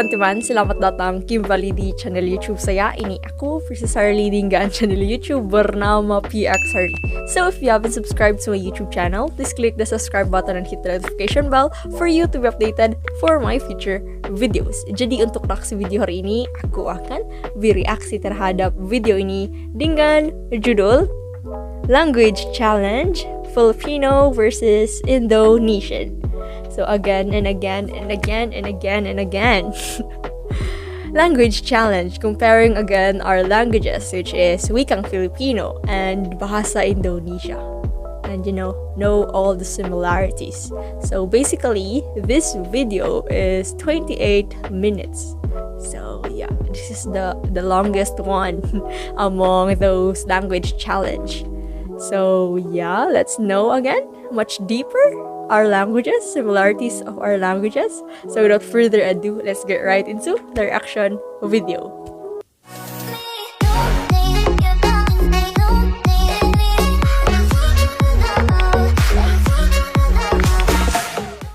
teman-teman, selamat datang kembali di channel YouTube saya. Ini aku, Pxharlie dengan channel YouTube bernama Pxharlie. So if you haven't subscribed to my YouTube channel, please click the subscribe button and hit the notification bell for you to be updated for my future videos. Jadi untuk reaksi video hari ini, aku akan bereaksi terhadap video ini dengan judul Language Challenge Filipino versus Indonesian. So again and again and again and again and again. Language challenge, comparing again our languages, which is wikang Filipino and bahasa Indonesia. And know all the similarities. So basically, this video is 28 minutes. So yeah, this is the longest one among those language challenge. So yeah, let's know again much deeper our languages, similarities of our languages. So without further ado, let's get right into the reaction video.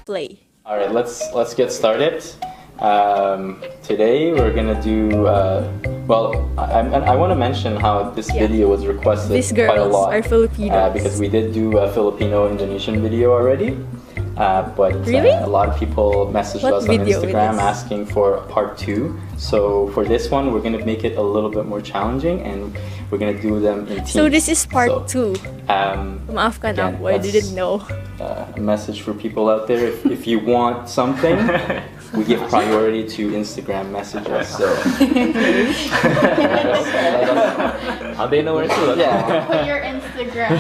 Play. All right, let's get started. Today we're gonna do. I want to mention how this video was requested These quite a girls lot. are Filipinos. Because we did do a Filipino-Indonesian video already. But Really? A lot of people messaged What us on video Instagram is this? asking for part 2. So for this one, we're gonna make it a little bit more challenging, and we're gonna do them in teams. So this is part 2. Maafkan again, ako, I didn't know. A message for people out there: if you want something, we give priority to Instagram messages. So how they know where to look? yeah. Put your Instagram.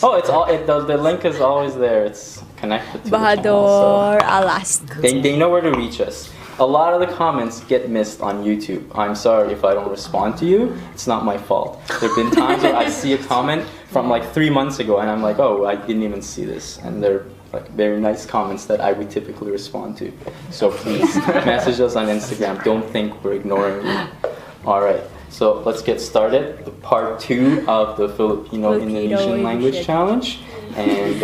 Oh, it's all. The link is always there. It's connected to the channel, Bahador Alas. so they know where to reach us. A lot of the comments get missed on YouTube. I'm sorry if I don't respond to you. It's not my fault. There've been times where I see a comment from like 3 months ago, and I'm like, oh, I didn't even see this, and they're like very nice comments that I would typically respond to. So please message us on Instagram. Don't think we're ignoring you. All right, so let's get started. The part 2 of the Filipino-Indonesian language challenge, and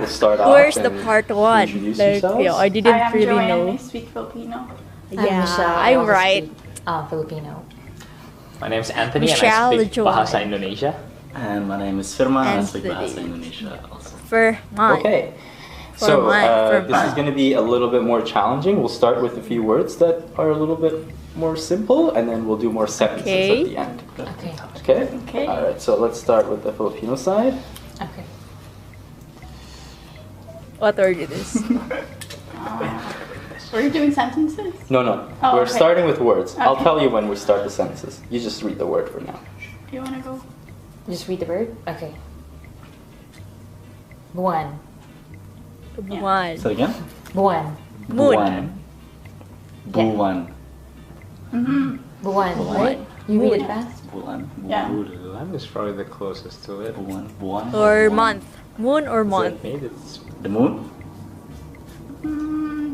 we'll start off. Where's the and part 1? introduce Like, yourselves. I didn't I am really Joanne. know. I speak Filipino. Yeah, Michelle. I I'm also right. speak, Filipino. My name's Anthony Michelle, and I speak Joanne. Bahasa Indonesia. And my name is Firman, I speak Anthony. Bahasa Indonesia also. For mine. Okay. For So mine. this is going to be a little bit more challenging. We'll start with a few words that are a little bit more simple, and then we'll do more sentences Okay. at the end. Okay. Okay? Okay. All right, so let's start with the Filipino side. Okay. What word it is? Are you doing sentences? No, no. Oh, We're okay. starting with words. I'll Okay. tell you when we start the sentences. You just read the word for now. You wanna go? Just read the word? Okay. Buwan. Buwan. Say again? Buwan. Moon. Buwan. Buwan, right? You read it fast? Buwan. Yeah. Bulan is probably the closest to it. Buwan. Buwan. Or Buwan. month. Moon or Is month? it made? It's The moon?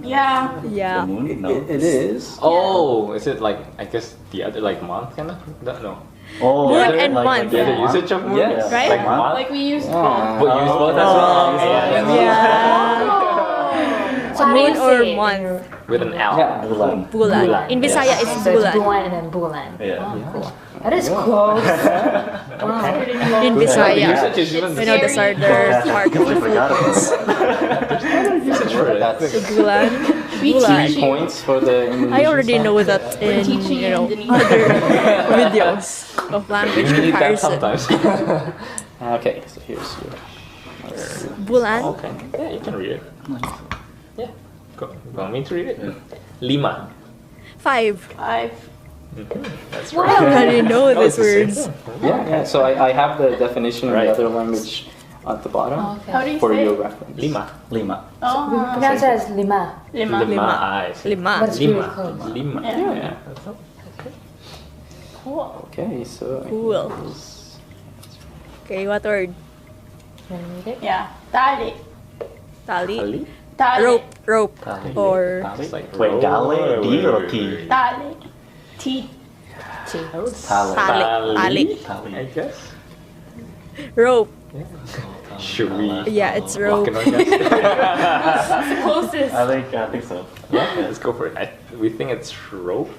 Yeah. Yeah. The moon? No. It is. oh, is it like I guess the other like month kind of? No. Oh, Moon yeah, and month. The other month? usage of moon. Yes. Right? Like month. Like we use Yeah. both. But use both as well. Yeah. Yeah. So how do Moon you or say it in month? your- With an L. Yeah. Bulan. Bulan. Bulan. In Bisaya, it's So it's bulan. buwan and then bulan. Yeah. Oh, cool. That is close. Wow. In The Bisaya. usage is even You know, the Scary. southern part of the Forgot Philippines. usage for it. That's Bulan. We Bulan. teach 3 you. points for the Indonesian I already side. know that in, teaching you know, Indonesian. other videos of language You need that comparison. sometimes. Okay, so here's your. Bulan. Okay. Yeah, you can read it. Yeah. Go. You want me to read it? Lima. 5. 5. That's I right. already know Oh, these it's the same words. thing. Yeah, yeah. So I have the definition in Right. the other language at the bottom How Okay. do you for say? your reference. Lima. Lima. Oh. Pronounce it as lima. Lima. Lima. I see. Lima. But it's really Lima. close. Lima. Yeah. Yeah. Cool. Okay, so. Cool. Okay, what word? You wanna read it? Yeah. Tali. Tali. Ali? Tali. Rope. Rope. Tali. Or It's like Wait, dale, D or T? Tali. T. T. Tali. Tali. Tali. Tali. I guess. Rope. Yeah. Should we Yeah, it's lock rope. in our guess? Closest. I think so. Yeah, let's go for it. We think it's rope.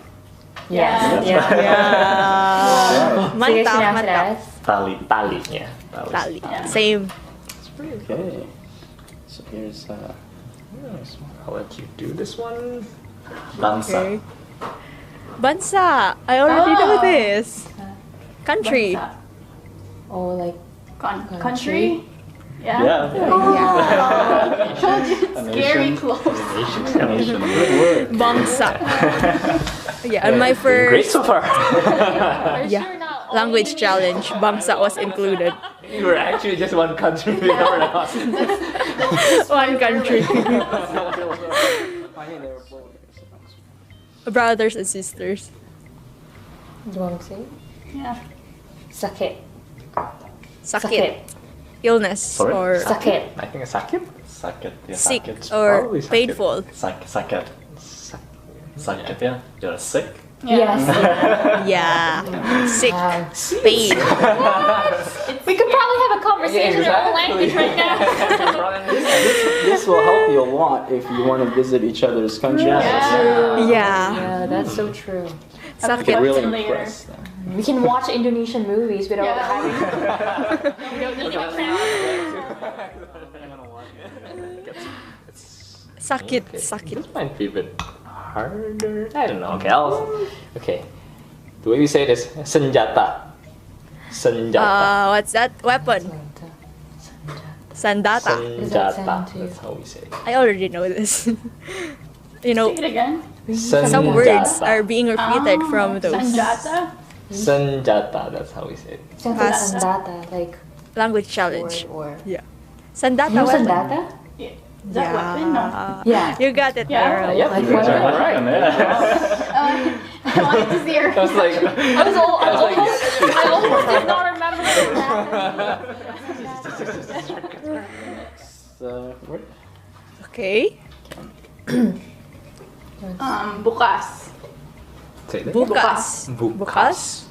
Yes. Yeah. Yeah. Sige, Mantap, sinabi mantap. as Tali. Tali. Yeah. Tali. Yeah. Same. Okay. So here's Yes, I'll let you do this one. Bangsa. Okay. Bansa. I already know this. Country. Bansa. oh like Country? Yeah. Yeah. Oh, told you it's A scary nation. close. Nation. Good word. Bangsa. Yeah, on my Great first so far. yeah, language challenge, Bangsa was included. You were actually just one country. We never know. One country. Brothers and sisters. do you want to say Yeah. sakit Sakit. Illness Sorry? or sakit I think it's sakit. Sakit. Yeah, sick sakit. or probably sakit. painful. Sakit. Sakit, yeah. You're sick. yes Yeah. Sick. Wow. Pain. we could probably have a conversation in our own language right now This will help you a lot if you want to visit each other's countries. Yeah. Yeah. yeah that's so true You Sakit. can really Later. impress them. we can watch Indonesian movies without Yeah. having Sakit. Okay. Sakit. This might be a bit harder. I don't know. Okay. The way we say it is senjata. Senjata. What's that? Weapon. Sandata. does that Senjata. sound to you? That's how we say it. I already know this. You know, Say it again. some words are being repeated from those Sanjata? Senjata. That's how we say it. sounds Pas- like sandata like language challenge. or Yeah. Sandata you know weapon. sandata Yeah. Is that weapon? No. yeah You got it, Yeah. Meryl. Yep. Like you what? got it right. I wanted to see her. I was like, I almost did not remember Word? Okay. Bukas. say that. Bukas. Bukas.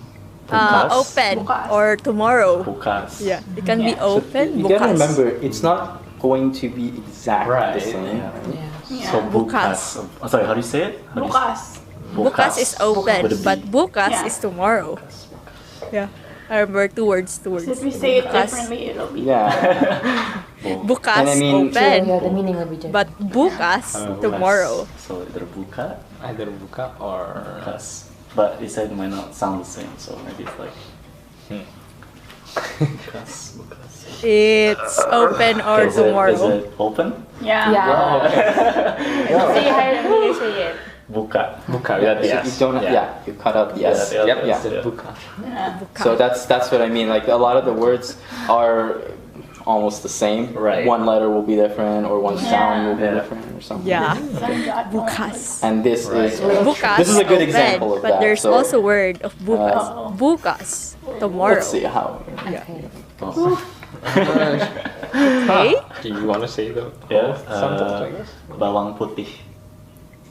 Bukas. Open Bukas. or tomorrow. Bukas. Yeah, it can be Yeah. open. You gotta Bukas. remember, it's not going to be exactly Right. the same. Yeah. yeah So Bukas. bukas. Oh, sorry, how do you say it? How do you say- Bukas. Bukas is open, With a B. but bukas Yeah. is tomorrow. Yeah, I remember two words. So if we say it Bukas. differently, it'll be. Yeah. Bukas And I mean- so open, yeah the meaning will be different but bukas tomorrow. So either buka, Either buka or bukas. But he said it might not sound the same, so maybe it's like bukas, bukas. It's open or Is tomorrow. it open? Yeah. yeah Oh, okay. say how do you say it Buka. Buka without the So S. you don't. Yeah. You cut out the S. Yeah, Yep. yeah. It's buka. Yeah. So that's what I mean. Like a lot of the words are almost the same. Right. One letter will be different, or one sound will be Yeah. different, or something. Yeah, Sanjata. bukas. And this is Bukas. this is a good open, example of but that. there's so, also word of bukas. Oh. Bukas tomorrow. Let's see how. okay Oh. Okay. Do you want to say the Yeah. sentence like this? Bawang putih.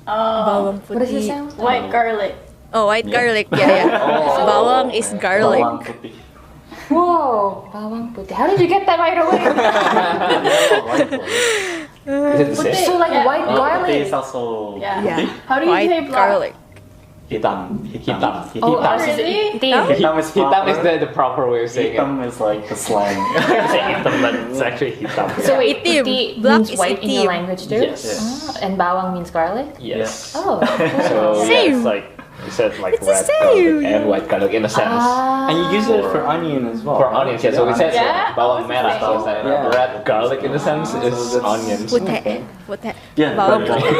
Oh. Bawang what does it putih. sound White garlic. Oh, white garlic. Yeah, yeah. Oh. Bawang is garlic. Bawang putih. whoa bawang putih how did you get that right away Is it the same? so like Yeah. white Putih garlic is also Yeah. Yeah. How do you White say black? garlic. hitam. Hitam. oh Hitam. Really? Hitam. Hitam is Hitam is proper. the proper way of saying it. Hitam is like the slang. Say hitam, but it's actually hitam. So wait, Itim. puti Black means is white in your itim. language too? Yes. Oh, and bawang means garlic? Yes. Oh. So yeah, Same. it's like you said, like It's the red same. garlic and white garlic in a sense. And you use it for onion as well. For onions, yeah. So we said Yeah. bawang merah. So it's like Yeah. red garlic in a sense is So that's- onions. Putih. Putih. Yeah, Bawang but, putih.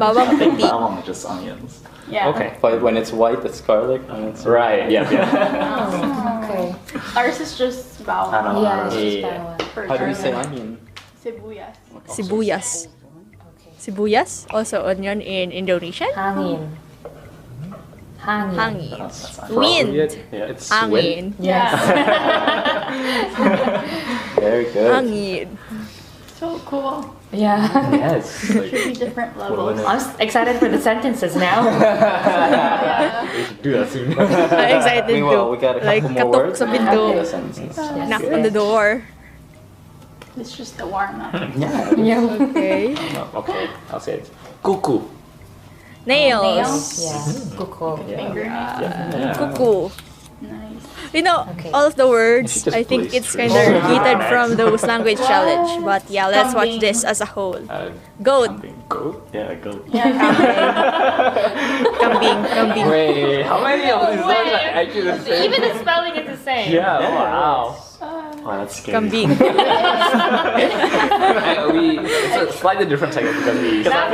Bawang I think putih. bawang is just onions. Yeah. Okay. But when it's white, it's garlic. When it's Right. Yeah. Yeah. Oh, okay. Ours is just I bawang. don't know. Yeah, it's just Yeah. bawang. For how do you say garlic. onion? Sibuyas. Sibuyas. Okay. Sibuyas, also onion in Indonesian. Hangin. Hangin. Hangin. That's Wind. Yeah. It's wind. Angin. Yes. Very good. Angin. So cool. Yeah. Yes. Should be different levels. I'm excited for the sentences now. We should do that soon. I'm excited Meanwhile, too. we got a Like couple more katok words. sa and pinto. the sentences. Knock on the door. It's just the warm up. Yeah. Yeah. Okay. No, okay, I'll say it. Kuku. Nails. Yeah. Kuko. Fingernails. Yeah. Kuku. Nice. You know, Okay. all of the words, If you just I think place it's three. kind of repeated from those language challenge. But yeah, let's watch Kambing. this as a whole. Uh, Goat. Goat? Yeah, goat. Yeah. Kambing. Kambing. Wait, how many of these words are actually the same? Even the spelling is the same. Yeah, Yeah. wow. Oh, that's scary. Kambing. It's a slightly different second because we. Because I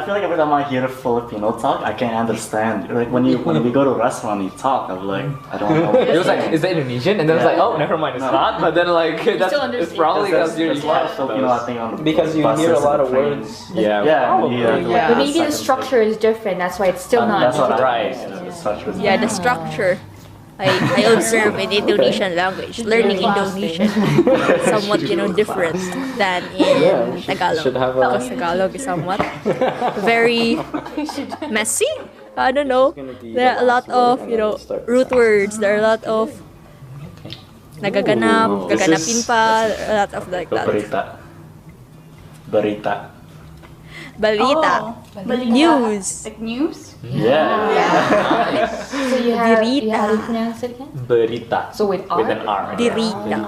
feel like every time I hear Filipino talk, I can't understand. Like when we go to a restaurant, and you talk. I'm like, I don't know. It was like, is that Indonesian? And then it's like, oh, never mind, it's No. not. But then like, that's still it's understand. probably because There's a lot of Filipino, I think, on the Because you buses hear a and lot the of trains. words. Yeah, Yeah, probably. Yeah. But maybe the structure is different. That's why it's still not. That's what Right. The structure is Yeah, the structure. I observe in Indonesian language. Learning Indonesian somewhat, different than in Tagalog. Should have Because a. Tagalog is somewhat very messy. I don't know. Gonna be There are a the lot last word, of, and then we'll start root words. There are a lot of nagaganap, This gaganapin is- pa, a lot of like that. Berita. Balita. Oh, balita. News. Like news? Yeah. So you have Dirita. how do you pronounce it again? Berita. So with R. With an R. Dirita.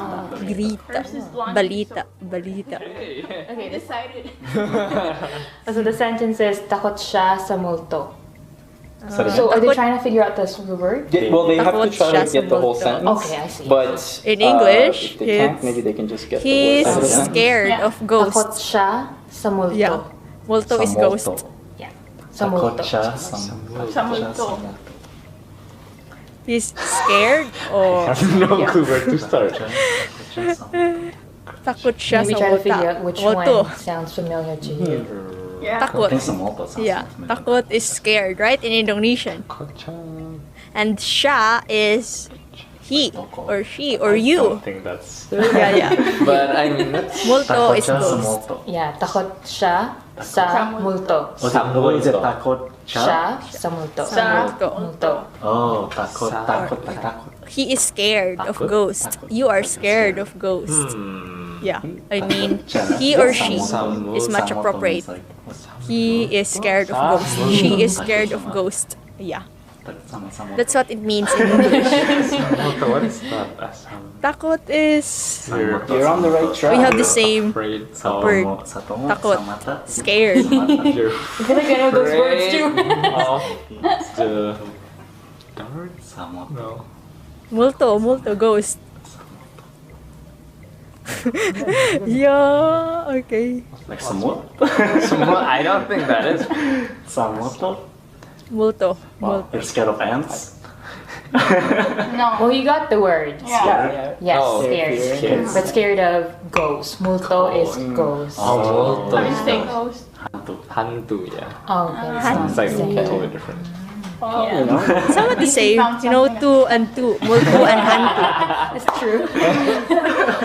Dirita. First is laundry Balita. Balita. Okay, decided. So the sentence is takot siya sa multo. So So are they Takot- trying to figure out this word? Well, they have to Takot try siya to sa get the whole multo. sentence. Okay, I see. But In English, if they can't, it's- maybe they can just get He's the word sentence. scared Yeah. of ghosts. Takot siya sa multo. Yeah. Multo is ghost. Yeah. Sa multo. Sa multo. He's scared or No clue where to start. takot siya Maybe sa try to figure out multa. which Multo. one sounds familiar to you. Yeah. Takot. Yeah. Yeah. Takot is scared, right? In Indonesian. And siya is he or she or I you. think that's. Yeah, yeah. But I mean, that's. Multo is ghost. Yeah, takot siya sa multo. Is it takot Siya sa multo. Sa Multo. Oh, takot. He is scared of Takot? ghost. You are scared of ghost. Hmm. Yeah. I mean, he or she is much appropriate. He is scared of ghost. She is scared of ghost. Yeah. That's what it means in English. What is that? Takot is You're on the right track. we have the same Afraid word. Takot. Scared. You're I feel like I know those words too. of the dark? No. Multo, ghost. Yeah, okay. Like samut? I don't think that is. Samoto? Multo. Wow, you're scared of ants? No. Well, you got the word. Yeah. Yes, Oh, scared. scared. But scared of ghosts. Multo is ghost. Oh, How do you say ghost? Hantu, yeah. Oh, okay. It's like Same. totally different. Oh. You know? Somewhat the same. You know, two and two. Multo and hantu. That's true.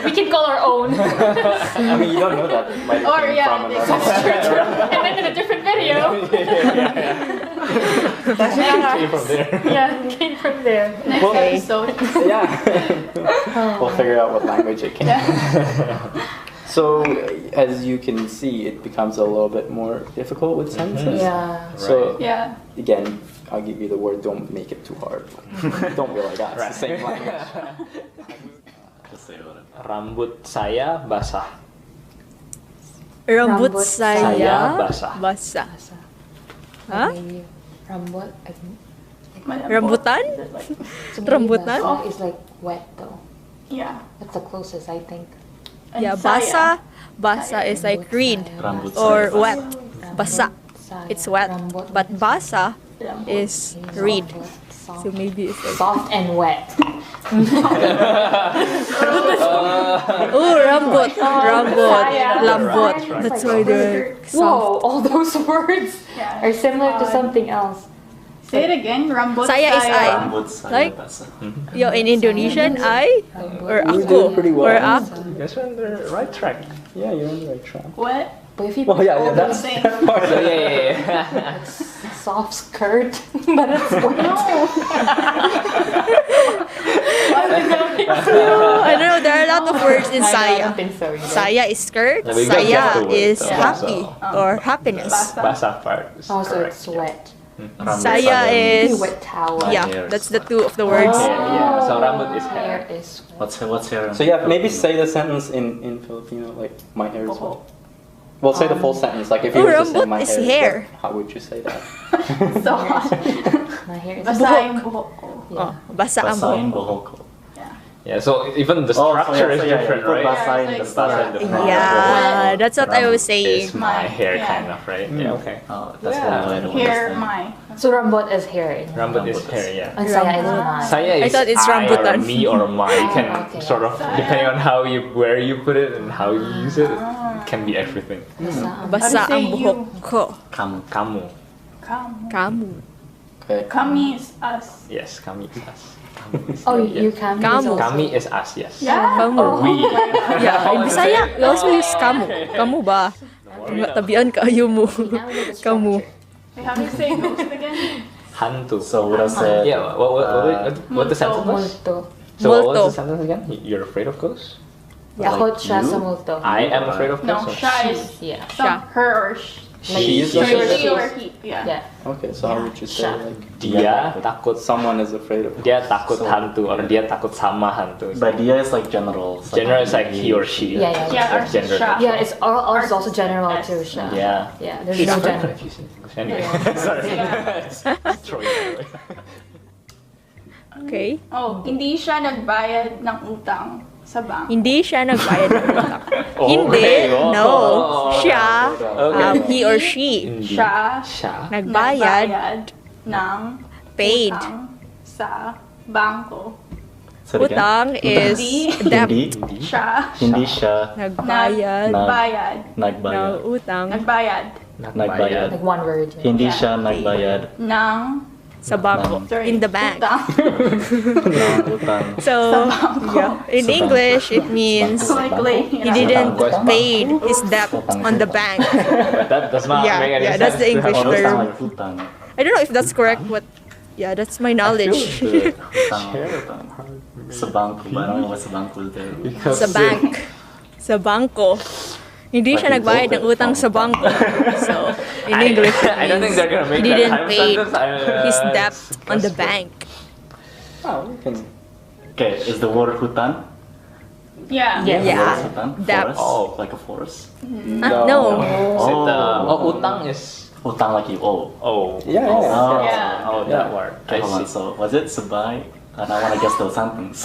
We can call our own. I mean, you don't know that. It might Or came yeah, from it's another. And then in a different video. Came from there. Yeah, it came from there. Next episode. Yeah. We'll figure out what language it came from. So, as you can see, it becomes a little bit more difficult with sentences. Yeah. So, Yeah. again, I'll give you the word, don't make it too hard. Don't be like that, it's the same language. Just say whatever. Rambut saya basah. Rambut Rambut saya saya basah. basah. Huh? Huh? Rambut. Rambutan? So maybe Rambutan? basah is like wet though. Yeah. That's the closest I think. And Yeah, saya. basa is like read Rambut or saya wet. basah. Basa. Saya. It's wet. Rambut But basa is read. Soft. So maybe it's like, Soft and wet. oh, rambut, rambut, saya. lambot. Right. That's why they're soft. Whoa, all those words Yeah. are similar to something else. Say it again. Rambut Saya is I. Rambut saya Like- basah. Yo, in Indonesian, I or You're aku doing pretty well. or aku. You guys are on the right track. Yeah, you're on the right track. What? But if you Well, yeah, put that's same. that part. So yeah. soft skirt, but it's wet. I don't know, there are a lot of words in I saya. don't think so. Either. Saya is skirt, Yeah, we got saya just the word, is so- happy or happiness. Basah part. Is Oh, so correct. it's wet. Rambut Saya pada- is Wet towel. My yeah, hair is that's the wet. two of the words. Hair, yeah. So rambut is Hair hair. is wet. What's hair? So yeah, maybe say the sentence in Filipino, like my hair is wet. Well, say the full sentence. Like if you Oh, were to say rambut my is hair, hair. wet, how would you say that? So hot. My hair is Basahin buhok ko. Oh, basa ang Basahin buhok. buhok ko. Yeah. So even the Oh, so structure is yeah, different, you put right? basahin Yeah, the it's start. like- the front. Yeah, that's what I was Is saying. my hair Yeah. kind of right? Yeah. Okay. Oh, that's Yeah. one way to Hair, understand. my. So rambut is hair. Rambut is Rambut is- hair. Yeah. And saya is my. Saya is I thought it's I rambutan. or me or my. You can okay. sort of depending on how you where you put it and how you use it. It can be everything. Basa How do you ang say buhok you? ko. Kamu. Kamu. Kamu. Okay. Kami is us. Yes, kami is us. Kamu is Oh, yeah. you can. Kamu. Kami is us. Yes. Yeah. Kamu. Or we. Yeah, in Bisaya, we also use kamu. Kamu ba? Tabian kayo mo. Kamu. Wait, how do you say ghost again? Hantu. So what I said? Yeah. What the sentence was? Multo. So what Multo. was the sentence again? You're afraid of ghosts? Ako Like siya you? sa multo. I am afraid of No, ghosts. shy is Yeah. some, her or she. She is She afraid or of she or ghosts. he. Yeah. Yeah. Okay. So how would you say Sha. like Dia takut. someone is afraid of? Dia takut So- hantu or dia takut sama hantu. But dia is like general. It's General is like he or she. Yeah, yeah. Yeah, or Gender. sha. Yeah, it's ours is also general Yes. too. Siya. Yeah. Yeah, there's It's no very gender. confusing. Anyway, sorry. Throw it away. Okay. Oh, hindi siya nagbayad ng utang sa bank. Hindi siya nagbayad ng utang. Oh, Hindi. okay. Oh. No. Siya, Okay. he or she, Hindi. Siya Siya. nagbayad ng paid. utang sa bangko. Say it again. Utang is debt. Hindi. Siya Hindi siya Nagbayad nagbayad. ng nagbayad. utang Nagbayad Nagbayad. Like one word. Hindi Yeah. siya nagbayad ng sa bangko. sorry, In the bank. utang. ng utang. So, yeah. In Sa English, it bangko. means Like laying he it out. didn't Bangko. pay his debt on the bank. But that does not Yeah, make any yeah, sense. that's the English Oh, term. utang like utang. I don't know if that's correct, but yeah, that's my knowledge. Utang. Sa bangko. But I don't know what sa bangko is there. Sa bank. Sa bangko. Hindi siya nagbayad ng utang sa bangko. So, in English, it I don't think they're gonna make he that didn't kind of pay sentence. his debt It's on the gospel. bank. Oh, we can. Okay, is the word hutan? Yeah. Yes. Yeah. Word hutan? Debt. Forest? Oh. Like a forest? No. Is it, utang is Utang like you owe. oh. Yeah. Oh. Yeah. Oh, that word. Okay, I hold on. see. So was it sabay? And I want to guess the sentence.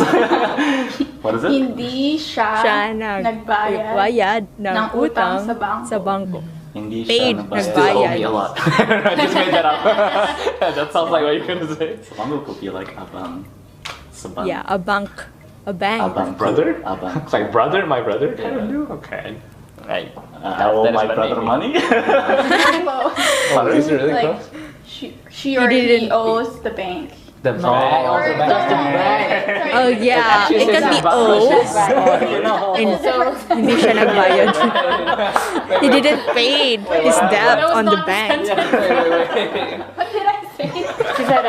What is it? Hindi siya Siya nagbayad ng ng utang utang sa bangko. sa bangko. Hindi Paid, siya nagbayad. Still owe nagbayad. me a lot. I just made that up. That sounds like what you're gonna say. Sabangko could be like abang. Sabang. Yeah, a bank. A bank. Abang. Brother? Abang. It's like brother, my brother. Yeah. Okay. Right. I owe That is my my brother name. money. Oh, is it really Like, close? she or he didn't- owes the bank. The bag. Or the the bag. Oh yeah, it can be O. And hindi siya nagbayad. He didn't pay his debt on the bank. What did I say? She said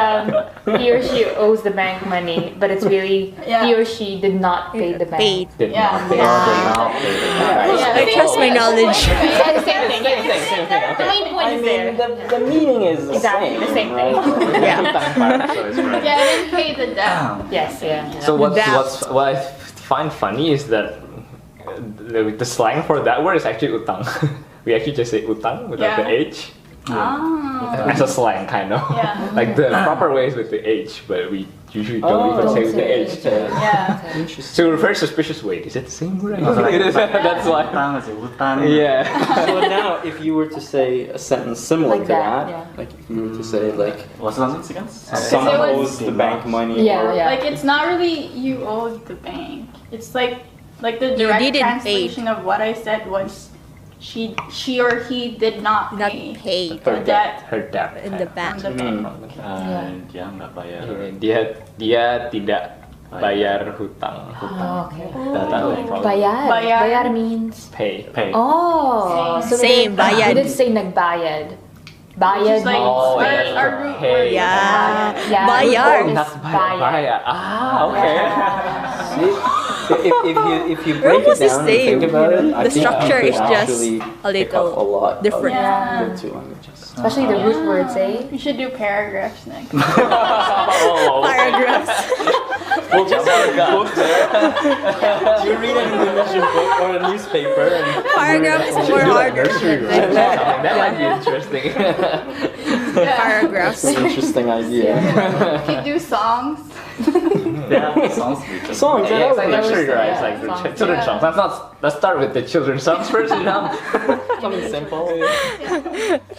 he or she owes the bank money, but it's really he or she did not pay the bank. Paid. Did Yeah. not pay. Yeah. I trust my knowledge. Yeah, the same thing. Same thing, same thing. The Okay. main point is there. the meaning is the Exactly, same. the same thing. Yeah. Yeah, I didn't pay the debt. Yes, yeah. So what That- I find funny is that the slang for that word is actually utang. We actually just say utang without the Yeah. H. Ah. As a slang, kind of. Yeah. Like the proper way is with the H, but we usually don't even say with the H. Yeah. So we're very suspicious. Wait, is it the same word? It is. That's why. Utang is utang. Yeah. So now, if you were to say a sentence similar Like to that, that, yeah. like if you were to say like What's the sentence again? someone It was- owes the bank money, Yeah, or yeah. Like it's not really you owed the bank. It's like the You direct didn't translation of what I said was she or he did not Not pay paid the debt Her debt. in the bank. on the bank. Dia nggak bayar. Dia tidak Bayar hutang. Oh, okay. Probably. Bayad. Bayad. Bayad means. Pay. Pay. Oh. So Same, we bayad. didn't say nagbayad. Bayad Just like Oh, means. yeah. our root Hey. word. Yeah. Yeah. Bayar. root word is Not bayar. Ah, okay. If you break it almost the down and same. think about it, I The think structure you is could just actually a pick up little a lot different. of Yeah. the two languages. Especially the root words, eh? We should do paragraphs next. Paragraphs. We'll just have a book there. You read an Indonesian book or a newspaper and Paragraph is more harder. That might be interesting. Paragraphs. It's an interesting idea. We could do songs. Yeah, sounds good. Songs, Yeah, it's yeah, like nursery Yeah, rhymes, like songs. children's songs. Let's start with the children's songs first, you know. something simple.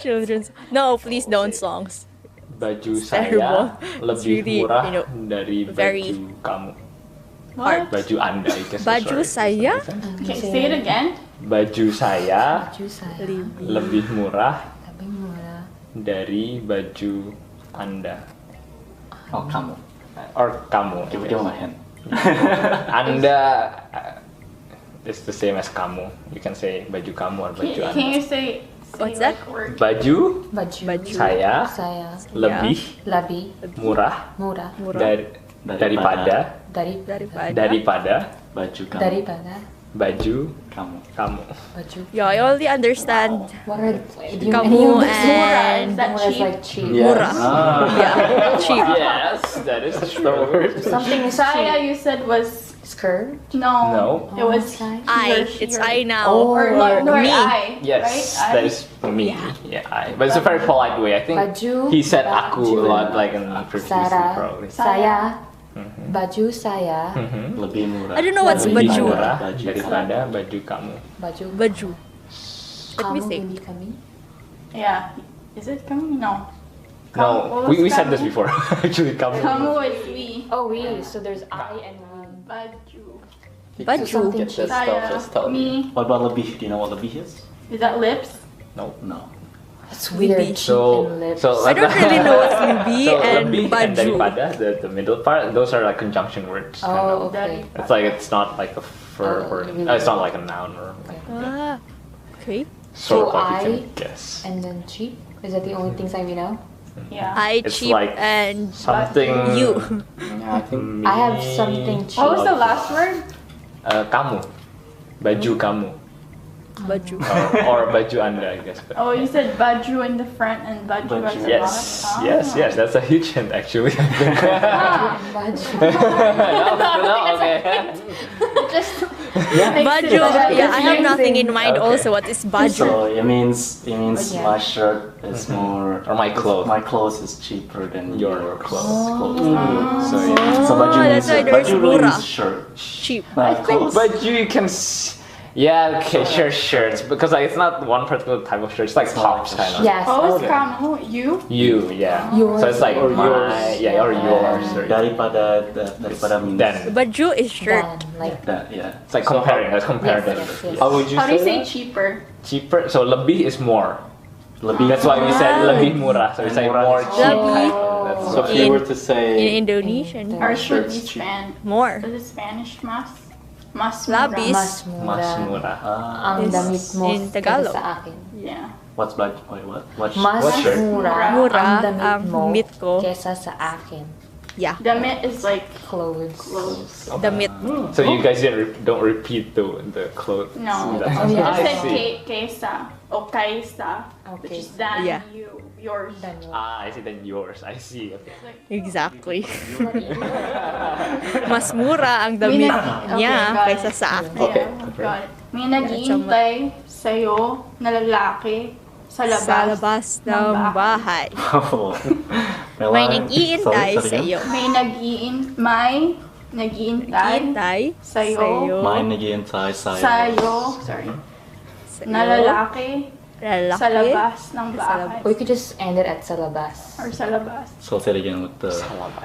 Children's. No, please don't songs. Baju terrible. saya It's lebih really, murah you know, dari very baju kamu. What? Baju anda, I guess. Baju sorry. saya Okay, say it again. Baju saya Baju saya lebih murah lebih murah. dari baju anda Oh, kamu. or kamu. I Give guess. my hand. Anda is the same as kamu. You can say baju kamu or baju Can anda. you say What's like that? word? Baju Baju. saya Saya lebih lebih murah murah daripada daripada. Baju kamu. daripada baju Kamu. kamu. baju. Yeah, I already understand. What are Kamu and Is that murah is cheap? like cheap. Murah. Ah. Yeah, cheap. Yes, that is the word. Something is Saya, cheap. you said was Skirt. no. No. It was Oh, I. he or It's she I or- now. Oh. Or no, no, me. I. Yes, Right? that is me. Yeah, I. But it's a very polite way. I think Baju, he said aku a baju. lot, like in previously Sarah. probably. Saya. Baju saya. Lebih murah. I don't know what's Lebih baju. murah Baju. daripada baju kamu. Baju. Baju. Let me Kamu say. ini kami. Yeah. Is it coming? No. No, What was we said kamu? this before. Actually, kamu. Kamu is we. Oh, we. So there's I and we. Baju. Baju. Something Get that Saya. stuff, just tell me. Me. What about lebih? Do you know what lebih is? Is that lips? No. No. It's weird. Lebih. Cheap and lips. I don't really know what's lebih So and lebih and baju. daripada, the middle part, those are like conjunction words. kind Oh, of. okay. It's like it's not like a verb Oh, or really? it's not like a noun or like Ah, okay. sort of So like you I- can guess. And then cheap. Is that the only things I know? Yeah. I It's cheap like and Something you. Yeah, I think I have something cheap. What was the last word? Kamu, baju kamu, Baju. or baju anda, I guess. But Oh, you said baju in the front and baju Baju. at the yes, bottom. yes, that's a huge hint actually. Baju. no, okay. Just Baju. Yeah, I have nothing in mind Okay. also. What is baju? So it means Yeah. my shirt is more Or my clothes. My clothes is cheaper than Your your clothes. clothes. So yeah. So baju Oh, means that's why there's baju really murah. means shirt. Cheap. Not clothes. But you can. Yeah, okay, sure, shirts because like, it's not one particular type of shirt. It's like It's not tops like a kind of. Yes. what was Okay. kamu? You? You, yeah. Yours. So it's like Or my, yours. yeah, or yours. Or Daripada means then. Baju is shirt. Then, like that. Yeah. It's like comparing. Let's compare yes, them. yes, yes. how would you How do you say? say cheaper? Cheaper. So lebih is more. Lebih. That's why we said Ah. lebih murah. So it's like Murah. more cheap. Lebih. Kind of. That's So if you In- were to say In Indonesian, Or should be Shirts cheap. more. Is it Spanish? Mas Labis. mas murah. mas murah. Ang Is damit mo in Tagalog. kaysa sa akin. Yeah. What's baju? Wait, what? Mas what shirt? murah, Murah ang damit ang mo damit ko. kaysa sa akin. Yeah, Damit is like Clothes. clothes. damit. So you guys don't repeat the clothes. No. That's- Oh, yeah. I I said see. kesa or kaisa, which Okay. is than Yeah. you, yours. Then what? I see. Then yours. I see. Okay. Exactly. Mas mura ang damit niya Okay, got kaysa it. sa akin. Okay. Yeah, got it. May naghihintay sa'yo na lalaki sa labas. Sa labas ng bahay. Oh. May nag-iintay Sorry, sa iyo. May naghihintay Hintay sa'yo. May naghihintay sa'yo. Sa'yo, sorry, na lalaki Lalaki. sa labas ng Sa bahay. Or you could just end it at sa labas. Or sa labas. So say it again with the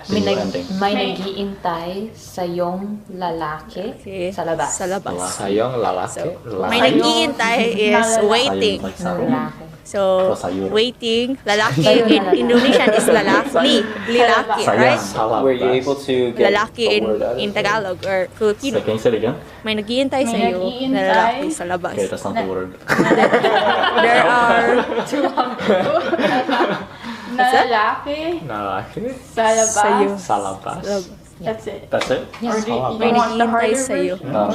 May, new ending. may May- nag-iintay sa iyong lalaki Okay. sa labas. Sa labas. Sayong lalaki. May Sayong nag-iintay is lalaki. waiting. Sayang like Ng sayang. lalaki. So, sayur. waiting. Lalaki in Indonesian is lalaki. Lilaki, right? Salabas. Were you able to get Lalaki a word out of in it? Tagalog or Filipino. Can you say it again? May naghihintay May sa'yo na lalaki sa labas. Okay, that's not the word. There are Na lalaki Nalaki. sa labas. Sa'yo. Salabas. That's it. That's it? Or do you May want the naghihintay harder sa'yo. version? No,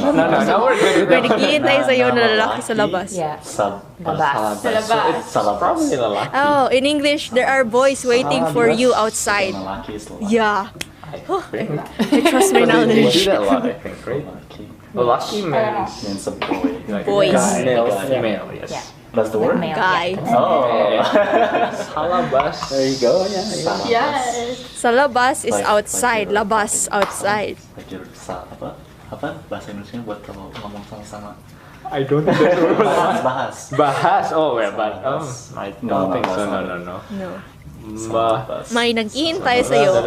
we're good with May that. naghihintay sa'yo na lalaki sa labas. Yeah. Salabas. Sa labas. Salabas. Probably lalaki. Oh, in English, there are boys waiting for you outside. Lalaki is lalaki. Yeah. I think. I trust my We do knowledge. that a lot, I think, right? Lalaki Lalaki means means a boy. like Boys. guy, Male. female, yes. Yeah. That's the word? Male. Guy. Oh. Salabas. There you go. Yeah. Yes. Sa labas is Like outside. your- Labas, outside. Like your apa bahasa Indonesia buat kalau ngomong sama-sama. I don't think that's a word. Bahas. Bahas. Oh, yeah, but Bahas. I No, don't think that's so. not No. No. Bah. May naghihintay sa'yo.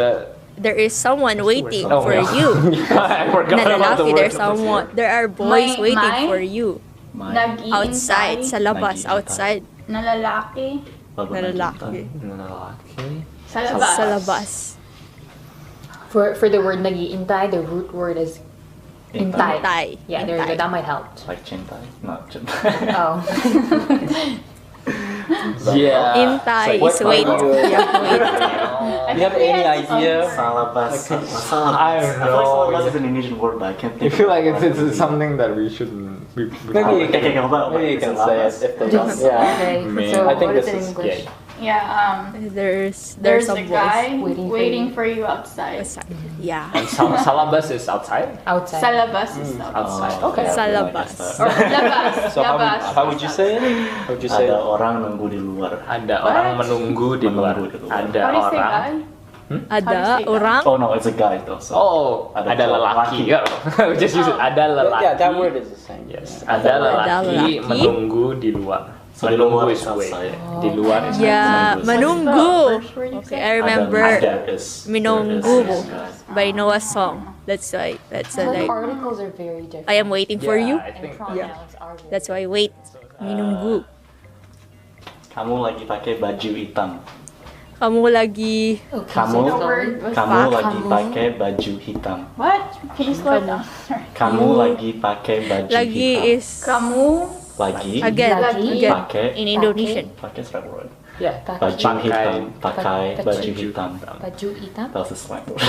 There is someone waiting Oh, for yeah. you. I forgot Na about the lalaki, word. there's someone. There are boys May- waiting may- for you. Nag-iintay Outside, sa labas, Naghihintay. outside. na lalaki Bago Na nakita. lalaki. Lalaki. sa labas. Sa labas. For the word nagiintay, the root word is intay. Intay. Yeah, there you go. Intay. That might help. Like cintai, not cintai. Oh. Yeah. Intay So what is wait. are you- Yeah, wait. Do you have any idea? Salabas. I don't know. Salabas is an Indonesian word, but I can't I think. feel like of it's it. something that we shouldn't. Maybe you Okay, can. how about Maybe you can say it if they don't. Yeah. Yeah. Okay. Man. So I what think is this it in is English? Yeah, There's there's some a boys. guy Waiting waiting, for for you outside. outside. Yeah. And salabas is outside. Outside. Sa labas is out. Outside. Oh, Okay. yeah, Sa I like labas. that. Or labas. So labas. how would you say it? How would you say Ada it? orang nunggu di luar. Ada orang menunggu di luar. Menunggu di luar. Ada How do you say orang. guy? Ada How do you say orang. Oh no, it's a guy though. So. Oh, Ada ada lelaki. lelaki. We just use it. Ada lelaki. Yeah, that word is the same. Yes. Yeah. Ada lelaki. lelaki menunggu di luar. So di Menunggu luar is is wait. outside. Di luar is Yeah, Menunggu. menunggu. First word you Okay, said? I remember Ada is Minunggu there is. by Noah's song. That's why. That's The like particles are very different. I am waiting for Yeah, you. I And think. pronouns are very That's why wait. Minunggu. Kamu lagi pakai baju hitam. Kamu lagi Okay, Kamu so The sorry. word was Kamu Pak, lagi kamu. pakai baju hitam. What? Can you slow it down? Kamu lagi pakai baju lagi hitam. is Kamu Lagi again Lagi. again pakai in Indonesian. pakai is the right word. Yeah. Baju Pakai hitam. Pakai Pakai. baju hitam. baju hitam. That was a slang word.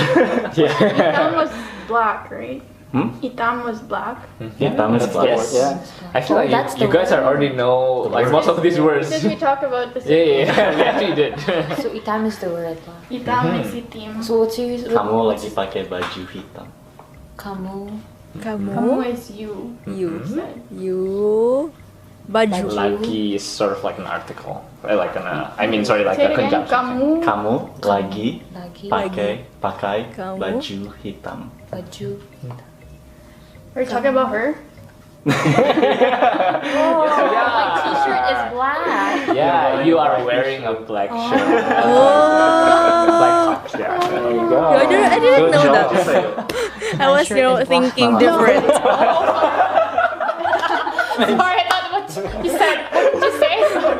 Itam was black, right? Hmm? Itam was black. Hitam is black. Yes. Yeah. I feel Oh, like that's you the guys are word. already know like word. most of these words. Because we talked about this. Yeah, we actually did. So hitam is the word. Itam is itim. So what's your Kamu lagi pakai baju hitam. Kamu Kamu Kamu is you. you Said. you baju. Lagi is sort of like an article, like an. I mean, sorry, like Say a it again. conjunction. Kamu. Kamu lagi lagi pakai Kamu. baju hitam. baju. Are you talking about her? My T-shirt is black. Yeah, you are wearing a black shirt. Oh. Black top, yeah. There you go. I didn't know job. that. I was, shirt is black. thinking different. Sorry, I thought what you said. What did you say?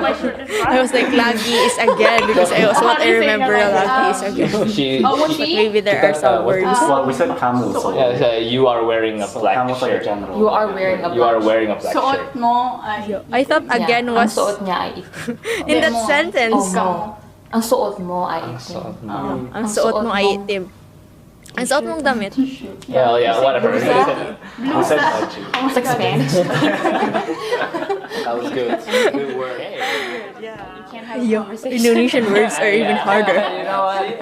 My shirt is black. I was like, lagi is again because I was what I remember. Lagi is again. She, Oh, what But she? maybe there are some what- words. Well, we said kamu, so yeah, so you are wearing a black kamu like a shirt. general. You are wearing a black. You are wearing a black Suot shirt. mo ay I thought again Ang was suot niya ay itim. in that Mo. sentence. mo. Ang suot mo ay itim. Ang suot mo ay itim. Ang suot mong damit. Well, yeah, whatever. We said baju. It's like Spanish. That was good. Good word. Yo, Indonesian words are even harder. You know what?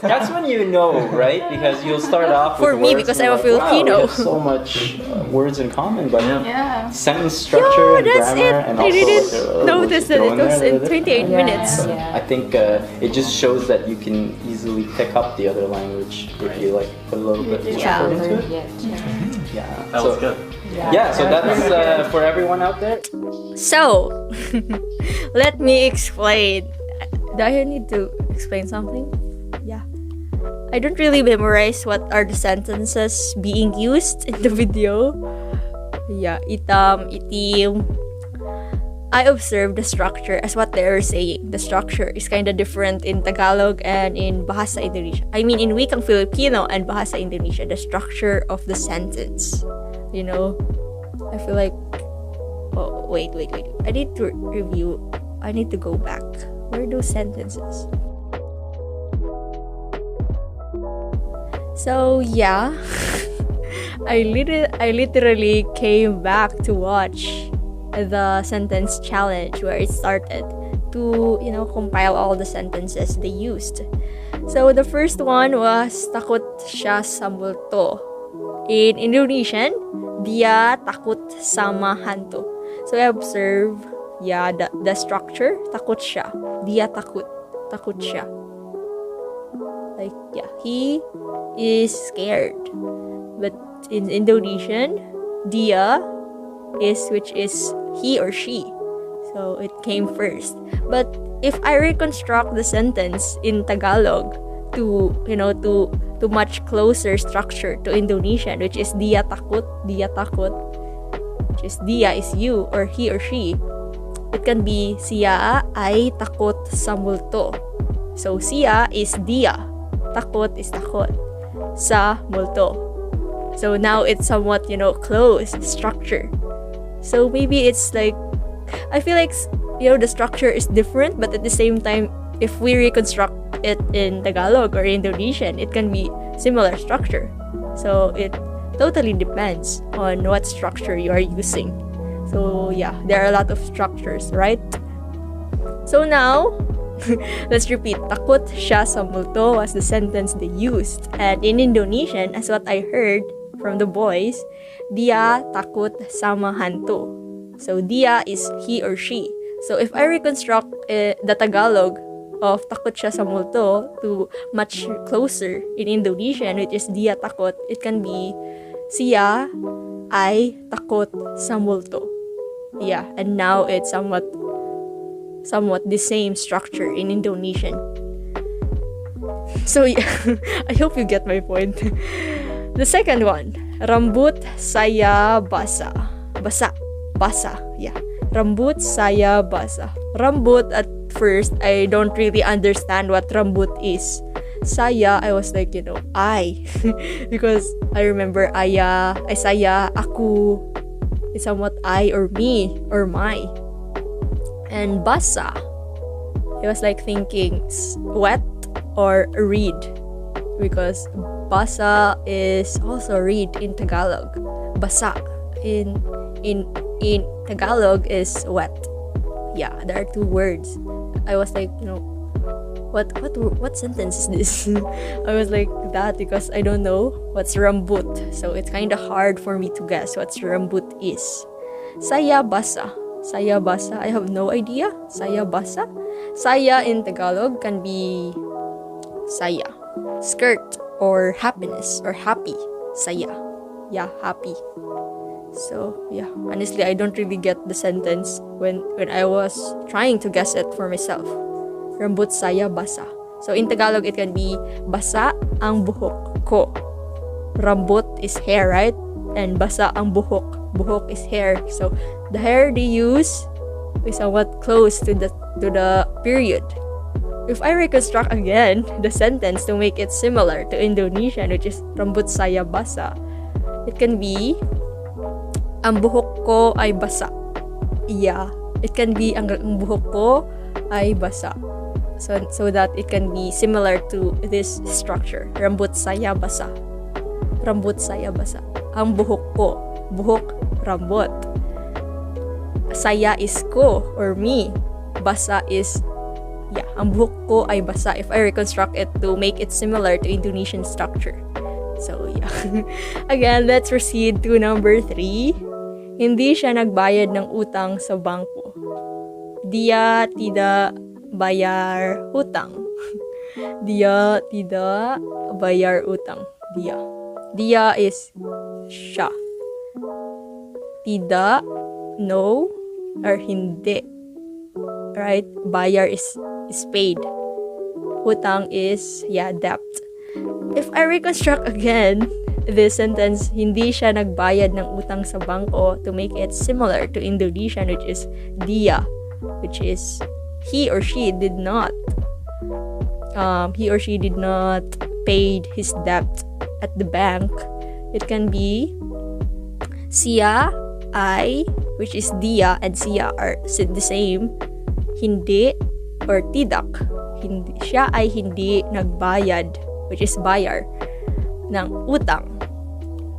That's when you know, right? Because you'll start off For with me, words because and I'm a you're like, Filipino. Wow, we have so much words in common, but Yeah. sentence structure and that's grammar it. and I also didn't like, notice that it was in 28 Yeah. minutes. Yeah. I think it just shows that you can easily pick up the other language if you like put a little bit more Yeah. effort into it. Yeah. Yeah. That was good. Yeah, so that's for everyone out there. So, let me explain. Do I need to explain something? Yeah. I don't really memorize what are the sentences being used in the video. Yeah, itam, itim. I observed the structure as what they were saying. The structure is kind of different in Tagalog and in Bahasa Indonesia. I mean, in Wikang Filipino and Bahasa Indonesia, the structure of the sentence. You know, I feel like, oh, wait. I need to review. I need to go back. Where are those sentences? So, yeah. I literally came back to watch the sentence challenge where it started to, compile all the sentences they used. So the first one was takut siya sa multo. In Indonesian, dia takut sama hantu. So I observe, the structure, takut siya. Dia takut siya. Like, he is scared. But in Indonesian, dia which is he or she. So it came first. But if I reconstruct the sentence in Tagalog to much closer structure to Indonesian, which is dia takut, which is dia is you or he or she, it can be siya ay takut sa multo. So siya is dia, takut is takut sa multo. So now it's somewhat, close structure. So maybe it's like, I feel like, the structure is different, but at the same time, if we reconstruct it in Tagalog or Indonesian, it can be similar structure. So it totally depends on what structure you are using. So there are a lot of structures, right? So now, let's repeat. Takut siya sa multo was the sentence they used. And in Indonesian, as what I heard from the boys, dia takut sama hantu. So dia is he or she. So if I reconstruct the Tagalog of takut siya sa multo to much closer in Indonesian, which is dia takut, it can be siya ay takut sa multo. And now it's somewhat the same structure in Indonesian. So I hope you get my point. The second one, rambut saya basah. Basah. Rambut saya basah. Rambut, at first, I don't really understand what rambut is. Saya, I was like, I. Because I remember saya, aku. It's somewhat I or me or my. And basah, I was like thinking wet or read. Because basa is also read in Tagalog. Basa in Tagalog is wet. There are two words. I was like, what sentence is this? I was like that because I don't know what's rambut. So it's kind of hard for me to guess what rambut is. Saya basah. I have no idea. Saya basah. Saya in Tagalog can be saya. Skirt or happiness or happy. Saya. Happy. So honestly, I don't really get the sentence when I was trying to guess it for myself. Rambut saya basah. So in Tagalog, it can be basa ang buhok ko. Rambut is hair, right? And basa ang buhok. Buhok is hair. So the hair they use is somewhat close to the period. If I reconstruct again the sentence to make it similar to Indonesian, which is rambut saya basah, it can be ang buhok ko ay basa. It can be ang buhok ko ay basa. So that it can be similar to this structure. Rambut saya basah. Rambut saya basah. Ang buhok ko. Buhok, rambut. Saya is ko or me. Basa is ang buhok ko ay basa if I reconstruct it to make it similar to Indonesian structure. So again, let's proceed to number 3. Hindi siya nagbayad ng utang sa bangko. Dia tidak bayar hutang. Dia tidak bayar utang. Dia is siya. Tidak, no, or hindi. Right? Bayar is paid. Hutang is debt. If I reconstruct again this sentence, hindi siya nagbayad ng utang sa bangko, to make it similar to Indonesian, which is dia, which is he or she did not paid his debt at the bank. It can be siya ay, which is dia and siya are the same, hindi or tidak. Siya ay hindi nagbayad, which is bayar, ng utang.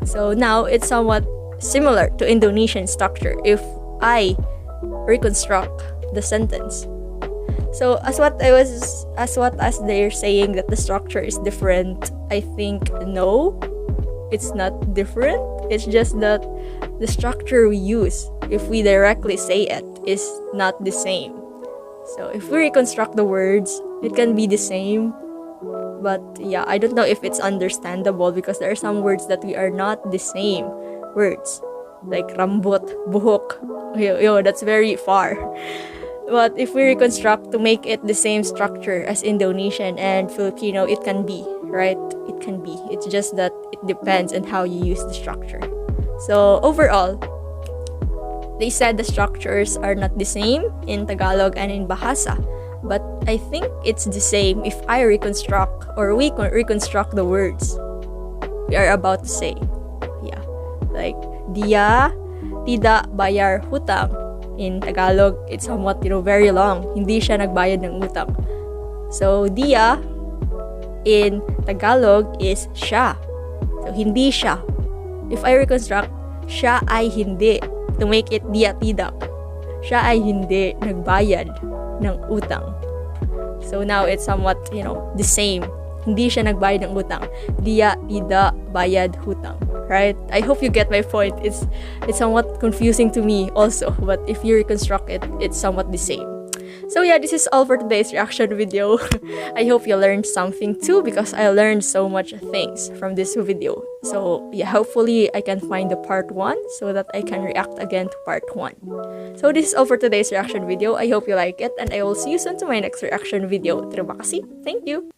So now it's somewhat similar to Indonesian structure if I reconstruct the sentence. So as they're saying that the structure is different, I think no, it's not different. It's just that the structure we use, if we directly say it, is not the same. So if we reconstruct the words, it can be the same. But yeah, I don't know if it's understandable because there are some words that we are not the same words. Like rambut, buhok. That's very far. But if we reconstruct to make it the same structure as Indonesian and Filipino, it can be, right? It can be. It's just that it depends on how you use the structure. So overall, they said the structures are not the same in Tagalog and in Bahasa. But I think it's the same if I reconstruct or we reconstruct the words we are about to say. Yeah. Like, dia tidak bayar hutang. In Tagalog, it's somewhat, very long. Hindi siya nagbayad ng utang. So, dia in Tagalog is siya. So, hindi siya. If I reconstruct, siya ay hindi. To make it dia tidak. Siya ay hindi nagbayad ng utang. So, now it's somewhat, the same. Hindi siya nagbayad ng utang. Dia tidak bayad hutang. Right? I hope you get my point. It's somewhat confusing to me also, but if you reconstruct it, it's somewhat the same. So yeah, this is all for today's reaction video. I hope you learned something too, because I learned so much things from this video. So yeah, hopefully I can find the part 1 so that I can react again to part 1. So this is all for today's reaction video. I hope you like it, and I will see you soon to my next reaction video. Terima kasih. Thank you.